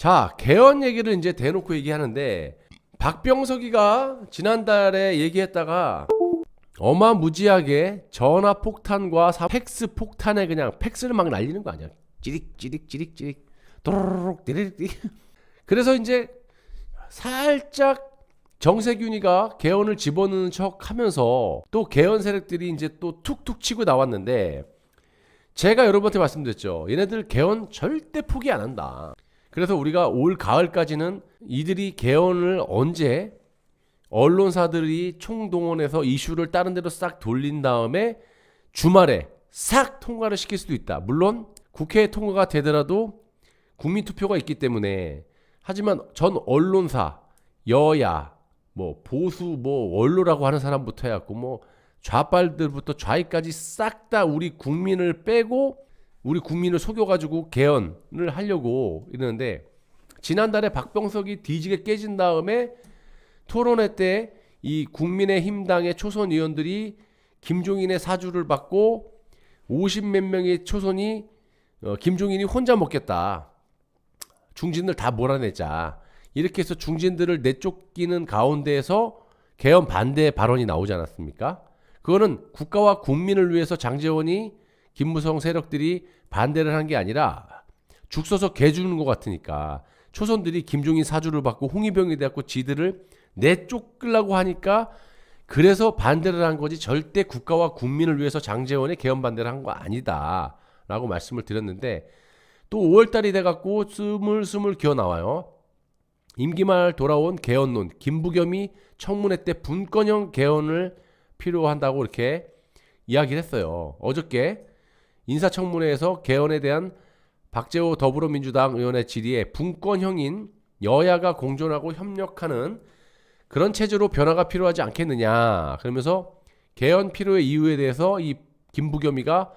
자, 개헌 얘기를 이제 대놓고 얘기하는데 박병석이가 지난달에 얘기했다가 어마무지하게 전화 폭탄과 팩스 폭탄에 그냥 팩스를 막 날리는 거 아니야. 찌릭 도로록 띠릭. 그래서 이제 살짝 정세균이가 개헌을 집어넣는 척 하면서 또 개헌 세력들이 이제 또 툭툭 치고 나왔는데, 제가 여러분한테 말씀드렸죠. 얘네들 개헌 절대 포기 안 한다. 그래서 우리가 올 가을까지는 이들이 개헌을 언제 언론사들이 총동원해서 이슈를 다른 데로 싹 돌린 다음에 주말에 싹 통과를 시킬 수도 있다. 물론 국회에 통과가 되더라도 국민투표가 있기 때문에. 하지만 전 언론사, 여야, 뭐 보수, 뭐 원로라고 하는 사람부터 해갖고 뭐 좌빨들부터 좌익까지 싹 다 우리 국민을 빼고 우리 국민을 속여가지고 개헌을 하려고 이러는데, 지난달에 박병석이 뒤지게 깨진 다음에 토론회 때 이 국민의힘당의 초선 의원들이 김종인의 사주를 받고 50몇 명의 초선이 김종인이 혼자 먹겠다, 중진들 다 몰아내자, 이렇게 해서 중진들을 내쫓기는 가운데에서 개헌 반대 발언이 나오지 않았습니까? 그거는 국가와 국민을 위해서 장제원이 김무성 세력들이 반대를 한 게 아니라 죽 서서 개 주는 것 같으니까 초선들이 김종인 사주를 받고 홍위병이 돼갖고 지들을 내쫓으려고 하니까 그래서 반대를 한 거지, 절대 국가와 국민을 위해서 장제원이 개헌 반대를 한 거 아니다 라고 말씀을 드렸는데, 또 5월달이 돼갖고 스물스물 기어 나와요. 임기 말 돌아온 개헌론, 김부겸이 청문회 때 분권형 개헌을 필요한다고 이렇게 이야기를 했어요. 어저께 인사청문회에서 개헌에 대한 박재호 더불어민주당 의원의 질의에 분권형인 여야가 공존하고 협력하는 그런 체제로 변화가 필요하지 않겠느냐, 그러면서 개헌 필요의 이유에 대해서 이 김부겸이가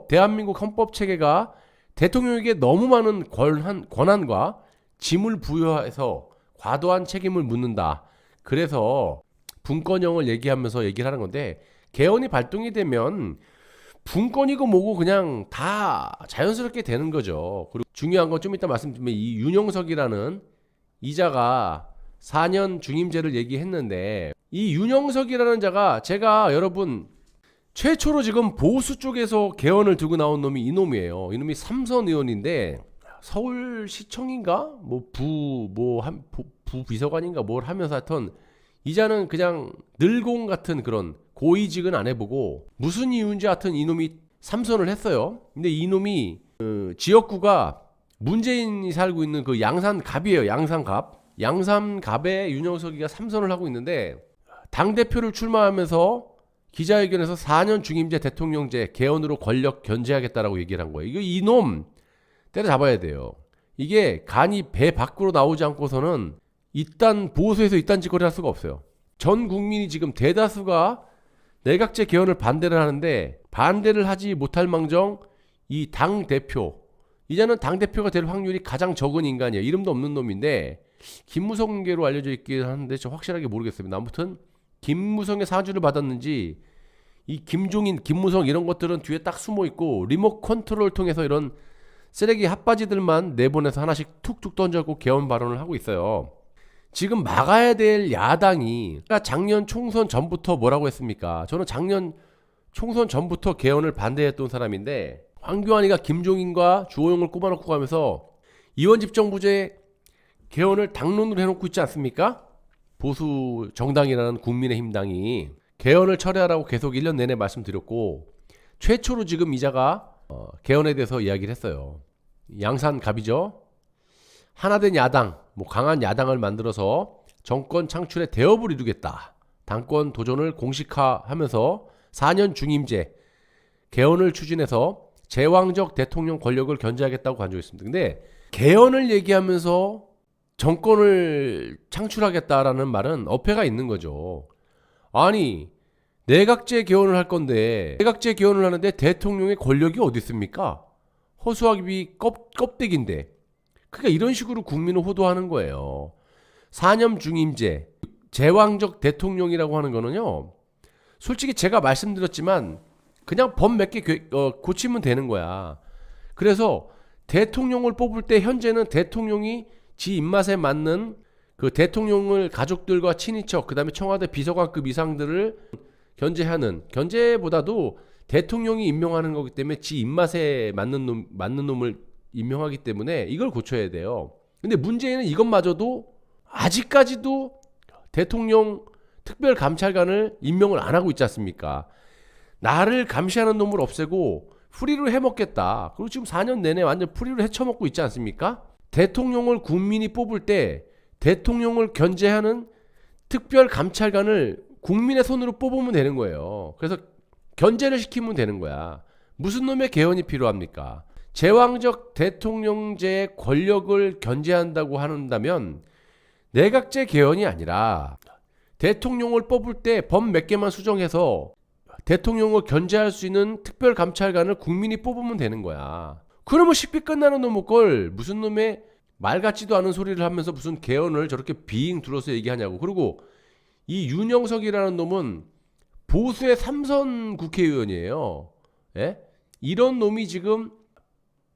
대한민국 헌법 체계가 대통령에게 너무 많은 권한과 짐을 부여해서 과도한 책임을 묻는다. 그래서 분권형을 얘기하면서 얘기를 하는 건데, 개헌이 발동이 되면 분권이고 뭐고 그냥 다 자연스럽게 되는 거죠. 그리고 중요한 건 좀 이따 말씀드리면, 이 윤영석이라는 이자가 4년 중임제를 얘기했는데, 이 윤영석이라는 자가 제가 여러분 최초로 지금 보수 쪽에서 개헌을 들고 나온 놈이 이놈이에요. 이놈이 삼선 의원인데 서울시청인가 부비서관인가 뭘 하면서 하여튼 이자는 그냥 늘공 같은 그런 고위직은 안 해보고 무슨 이유인지 하여튼 이놈이 삼선을 했어요. 근데 이놈이 지역구가 문재인이 살고 있는 그 양산갑이에요. 양산갑에 윤영석이가 삼선을 하고 있는데, 당대표를 출마하면서 기자회견에서 4년 중임제 대통령제 개헌으로 권력 견제하겠다라고 얘기를 한 거예요. 이거 이놈 때려잡아야 돼요. 이게 간이 배 밖으로 나오지 않고서는 이딴 보수에서 이딴 짓거리 할 수가 없어요. 전 국민이 지금 대다수가 내각제 개헌을 반대를 하는데, 반대를 하지 못할 망정 이 당대표, 이제는 당대표가 될 확률이 가장 적은 인간이에요. 이름도 없는 놈인데 김무성계로 알려져 있긴 하는데 저 확실하게 모르겠습니다. 아무튼 김무성의 사주를 받았는지 이 김종인, 김무성 이런 것들은 뒤에 딱 숨어 있고 리모트 컨트롤 통해서 이런 쓰레기 핫바지들만 내보내서 하나씩 툭툭 던져고 개헌 발언을 하고 있어요. 지금 막아야 될 야당이, 작년 총선 전부터 뭐라고 했습니까? 저는 작년 총선 전부터 개헌을 반대했던 사람인데, 황교안이가 김종인과 주호영을 꼽아놓고 가면서 이원집정부제 개헌을 당론으로 해놓고 있지 않습니까? 보수 정당이라는 국민의힘당이 개헌을 철회하라고 계속 1년 내내 말씀드렸고, 최초로 지금 이자가 개헌에 대해서 이야기를 했어요. 양산갑이죠. 하나된 야당, 강한 야당을 만들어서 정권 창출에 대업을 이루겠다. 당권 도전을 공식화하면서 4년 중임제 개헌을 추진해서 제왕적 대통령 권력을 견제하겠다고 간주했습니다. 근데 개헌을 얘기하면서 정권을 창출하겠다라는 말은 어폐가 있는 거죠. 아니, 내각제 개헌을 할 건데, 내각제 개헌을 하는데 대통령의 권력이 어디 있습니까? 허수아비 껍데기인데. 그러니까 이런 식으로 국민을 호도하는 거예요. 4년 중임제, 제왕적 대통령이라고 하는 거는요, 솔직히 제가 말씀드렸지만 그냥 법 몇 개 고치면 되는 거야. 그래서 대통령을 뽑을 때 현재는 대통령이 지 입맛에 맞는 그 대통령을 가족들과 친인척 그다음에 청와대 비서관급 이상들을 견제보다도 대통령이 임명하는 거기 때문에 지 입맛에 맞는 놈을 임명하기 때문에 이걸 고쳐야 돼요. 근데 문제는 이것마저도 아직까지도 대통령 특별감찰관을 임명을 안 하고 있지 않습니까? 나를 감시하는 놈을 없애고 프리로 해먹겠다. 그리고 지금 4년 내내 완전 프리로 헤쳐먹고 있지 않습니까? 대통령을 국민이 뽑을 때 대통령을 견제하는 특별감찰관을 국민의 손으로 뽑으면 되는 거예요. 그래서 견제를 시키면 되는 거야. 무슨 놈의 개헌이 필요합니까? 제왕적 대통령제의 권력을 견제한다고 한다면 내각제 개헌이 아니라 대통령을 뽑을 때 법 몇 개만 수정해서 대통령을 견제할 수 있는 특별감찰관을 국민이 뽑으면 되는 거야. 그러면 쉽게 끝나는 놈의 걸 무슨 놈의 말 같지도 않은 소리를 하면서 무슨 개헌을 저렇게 빙 둘러서 얘기하냐고. 그리고 이 윤영석이라는 놈은 보수의 3선 국회의원이에요. 예? 이런 놈이 지금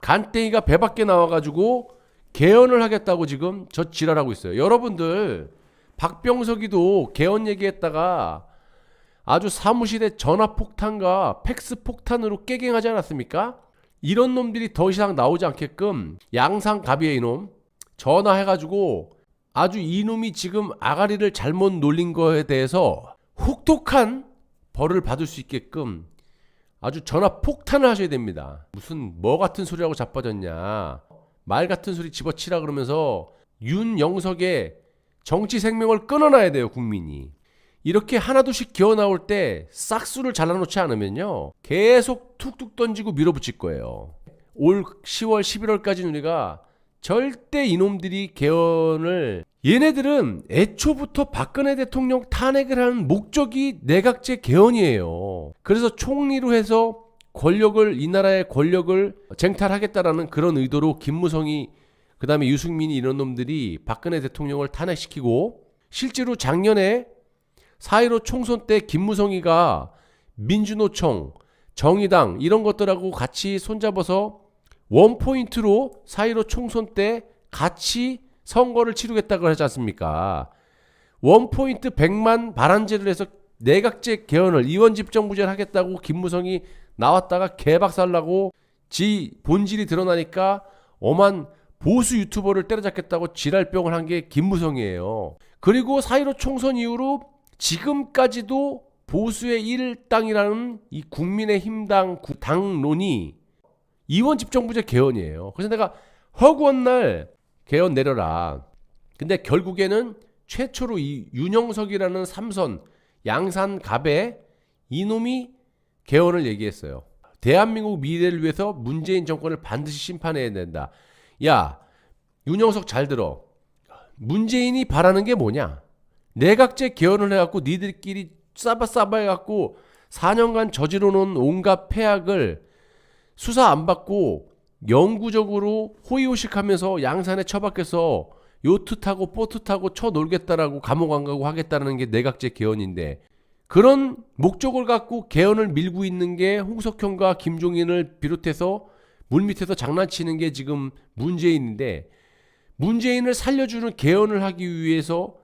간땡이가 배 밖에 나와가지고 개헌을 하겠다고 지금 저 지랄하고 있어요. 여러분들 박병석이도 개헌 얘기했다가 아주 사무실에 전화폭탄과 팩스폭탄으로 깨갱하지 않았습니까? 이런 놈들이 더 이상 나오지 않게끔 양상갑이의 이놈 전화해가지고 아주 이놈이 지금 아가리를 잘못 놀린 거에 대해서 혹독한 벌을 받을 수 있게끔 아주 전화폭탄을 하셔야 됩니다. 무슨 뭐 같은 소리하고 자빠졌냐, 말 같은 소리 집어치라 그러면서 윤영석의 정치 생명을 끊어놔야 돼요. 국민이 이렇게 하나둘씩 기어나올 때 싹수를 잘라놓지 않으면요 계속 툭툭 던지고 밀어붙일 거예요. 올 10월 11월까지는 우리가 절대 이놈들이 개헌을, 얘네들은 애초부터 박근혜 대통령 탄핵을 하는 목적이 내각제 개헌이에요. 그래서 총리로 해서 권력을, 이 나라의 권력을 쟁탈하겠다라는 그런 의도로 김무성이 그 다음에 유승민이 이런 놈들이 박근혜 대통령을 탄핵시키고, 실제로 작년에 4.15 총선 때 김무성이가 민주노총, 정의당 이런 것들하고 같이 손잡아서 원포인트로 4.15 총선 때 같이 선거를 치르겠다고 하지 않습니까? 원포인트 100만 발안제를 해서 내각제 개헌을 이원집정부제를 하겠다고 김무성이 나왔다가 개박살나고 지 본질이 드러나니까 엄한 보수 유튜버를 때려잡겠다고 지랄병을 한 게 김무성이에요. 그리고 4.15 총선 이후로 지금까지도 보수의 일당이라는 이 국민의힘당 당론이 이원집정부제 개헌이에요. 그래서 내가 허구한 날 개헌 내려라. 근데 결국에는 최초로 이 윤영석이라는 삼선 양산갑에 이놈이 개헌을 얘기했어요. 대한민국 미래를 위해서 문재인 정권을 반드시 심판해야 된다. 야, 윤영석 잘 들어. 문재인이 바라는 게 뭐냐? 내각제 개헌을 해갖고 니들끼리 싸바싸바 해갖고 4년간 저지러놓은 온갖 폐악을 수사 안 받고 영구적으로 호의호식하면서 양산에 처박혀서 요트 타고 보트 타고 쳐놀겠다라고 감옥 안 가고 하겠다는 게 내각제 개헌인데, 그런 목적을 갖고 개헌을 밀고 있는 게 홍석현과 김종인을 비롯해서 물밑에서 장난치는 게 지금 문재인인데, 문재인을 살려주는 개헌을 하기 위해서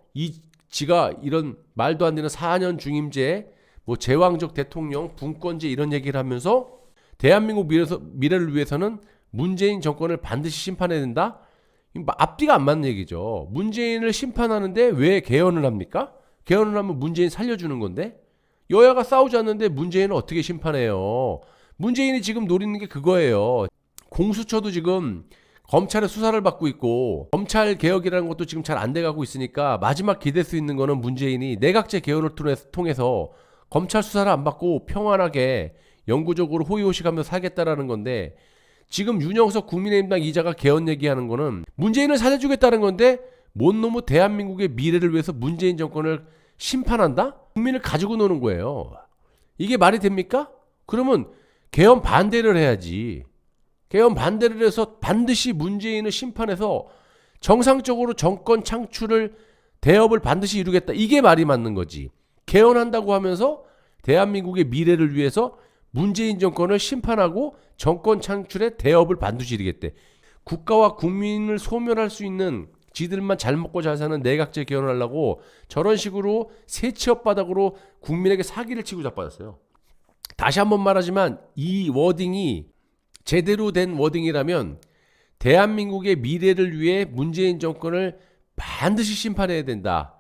지가 이런 말도 안 되는 4년 중임제, 뭐 제왕적 대통령, 분권제 이런 얘기를 하면서 대한민국 미래를 위해서는 문재인 정권을 반드시 심판해야 된다? 앞뒤가 안 맞는 얘기죠. 문재인을 심판하는데 왜 개헌을 합니까? 개헌을 하면 문재인 살려주는 건데, 여야가 싸우지 않는데 문재인을 어떻게 심판해요? 문재인이 지금 노리는 게 그거예요. 공수처도 지금 검찰의 수사를 받고 있고 검찰 개혁이라는 것도 지금 잘 안 돼가고 있으니까 마지막 기댈 수 있는 거는 문재인이 내각제 개헌을 통해서 검찰 수사를 안 받고 평안하게 영구적으로 호의호식하면서 살겠다라는 건데, 지금 윤영석 국민의힘당 이자가 개헌 얘기하는 거는 문재인을 살려주겠다는 건데, 뭔 놈의 대한민국의 미래를 위해서 문재인 정권을 심판한다? 국민을 가지고 노는 거예요. 이게 말이 됩니까? 그러면 개헌 반대를 해야지. 개헌 반대를 해서 반드시 문재인을 심판해서 정상적으로 정권 창출을, 대업을 반드시 이루겠다. 이게 말이 맞는 거지. 개헌한다고 하면서 대한민국의 미래를 위해서 문재인 정권을 심판하고 정권 창출의 대업을 반드시 이루겠대. 국가와 국민을 소멸할 수 있는 지들만 잘 먹고 잘 사는 내각제 개헌을 하려고 저런 식으로 새치업바닥으로 국민에게 사기를 치고 자빠졌어요. 다시 한번 말하지만 이 워딩이 제대로 된 워딩이라면 대한민국의 미래를 위해 문재인 정권을 반드시 심판해야 된다.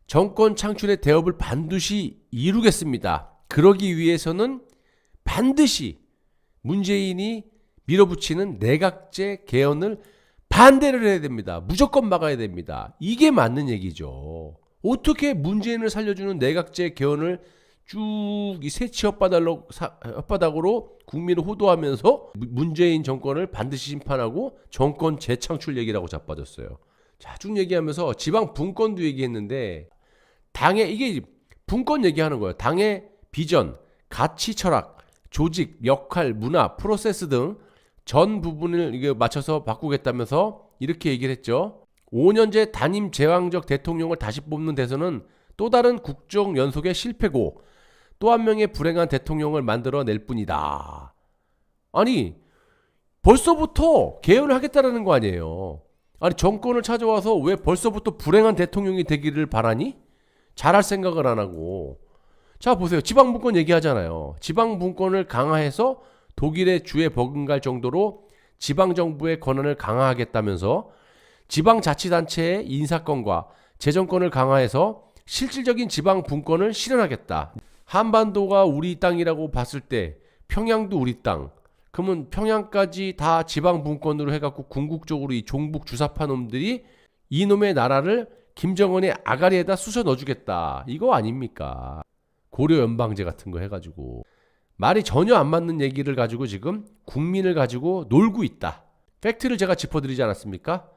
정권 창출의 대업을 반드시 이루겠습니다. 그러기 위해서는 반드시 문재인이 밀어붙이는 내각제 개헌을 반대를 해야 됩니다. 무조건 막아야 됩니다. 이게 맞는 얘기죠. 어떻게 문재인을 살려주는 내각제 개헌을 쭉 이 새치 혓바닥으로 국민을 호도하면서 문재인 정권을 반드시 심판하고 정권 재창출 얘기라고 자빠졌어요. 자, 쭉 얘기하면서 지방 분권도 얘기했는데 당의 이게 분권 얘기하는 거예요. 당의 비전, 가치 철학, 조직, 역할, 문화, 프로세스 등 전 부분을 이게 맞춰서 바꾸겠다면서 이렇게 얘기를 했죠. 5년제 단임 제왕적 대통령을 다시 뽑는 데서는 또 다른 국정 연속의 실패고 또 한 명의 불행한 대통령을 만들어낼 뿐이다. 아니 벌써부터 개헌을 하겠다라는 거 아니에요. 아니 정권을 찾아와서 왜 벌써부터 불행한 대통령이 되기를 바라니? 잘할 생각을 안 하고. 자 보세요. 지방분권 얘기하잖아요. 지방분권을 강화해서 독일의 주에 버금갈 정도로 지방정부의 권한을 강화하겠다면서 지방자치단체의 인사권과 재정권을 강화해서 실질적인 지방분권을 실현하겠다. 한반도가 우리 땅이라고 봤을 때 평양도 우리 땅. 그러면 평양까지 다 지방분권으로 해갖고 궁극적으로 이 종북 주사파 놈들이 이놈의 나라를 김정은의 아가리에다 쑤셔 넣어주겠다. 이거 아닙니까? 고려 연방제 같은 거 해가지고. 말이 전혀 안 맞는 얘기를 가지고 지금 국민을 가지고 놀고 있다. 팩트를 제가 짚어드리지 않았습니까?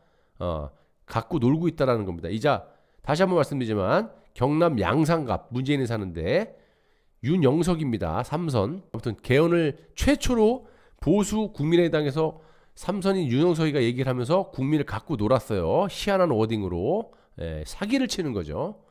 갖고 놀고 있다라는 겁니다. 이자 다시 한번 말씀드리지만 경남 양산갑 문재인이 사는데 윤영석입니다. 3선. 아무튼 개헌을 최초로 보수 국민의당에서 3선인 윤영석이가 얘기를 하면서 국민을 갖고 놀았어요. 희한한 워딩으로 사기를 치는 거죠.